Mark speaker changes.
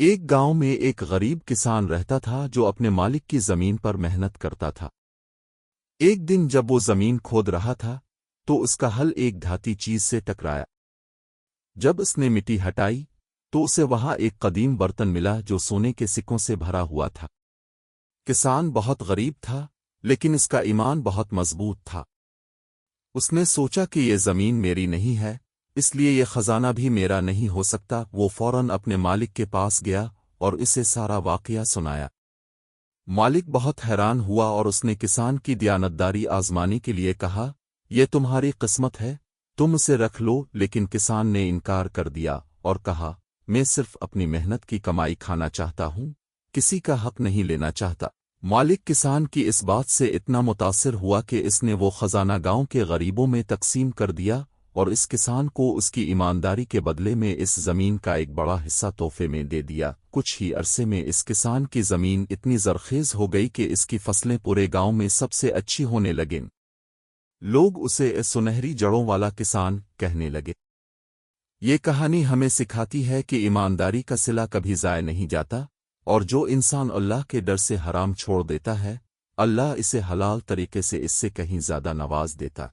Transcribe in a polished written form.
Speaker 1: ایک گاؤں میں ایک غریب کسان رہتا تھا جو اپنے مالک کی زمین پر محنت کرتا تھا۔ ایک دن جب وہ زمین کھود رہا تھا تو اس کا ہل ایک دھاتی چیز سے ٹکرایا۔ جب اس نے مٹی ہٹائی تو اسے وہاں ایک قدیم برتن ملا جو سونے کے سکوں سے بھرا ہوا تھا۔ کسان بہت غریب تھا لیکن اس کا ایمان بہت مضبوط تھا۔ اس نے سوچا کہ یہ زمین میری نہیں ہے، اس لیے یہ خزانہ بھی میرا نہیں ہو سکتا۔ وہ فوراً اپنے مالک کے پاس گیا اور اسے سارا واقعہ سنایا۔ مالک بہت حیران ہوا اور اس نے کسان کی دیانتداری آزمانے کے لیے کہا، یہ تمہاری قسمت ہے، تم اسے رکھ لو۔ لیکن کسان نے انکار کر دیا اور کہا، میں صرف اپنی محنت کی کمائی کھانا چاہتا ہوں، کسی کا حق نہیں لینا چاہتا۔ مالک کسان کی اس بات سے اتنا متاثر ہوا کہ اس نے وہ خزانہ گاؤں کے غریبوں میں تقسیم کر دیا اور اس کسان کو اس کی ایمانداری کے بدلے میں اس زمین کا ایک بڑا حصہ تحفے میں دے دیا۔ کچھ ہی عرصے میں اس کسان کی زمین اتنی زرخیز ہو گئی کہ اس کی فصلیں پورے گاؤں میں سب سے اچھی ہونے لگیں۔ لوگ اسے سنہری جڑوں والا کسان کہنے لگے۔ یہ کہانی ہمیں سکھاتی ہے کہ ایمانداری کا صلہ کبھی ضائع نہیں جاتا، اور جو انسان اللہ کے ڈر سے حرام چھوڑ دیتا ہے، اللہ اسے حلال طریقے سے اس سے کہیں زیادہ نواز دیتا۔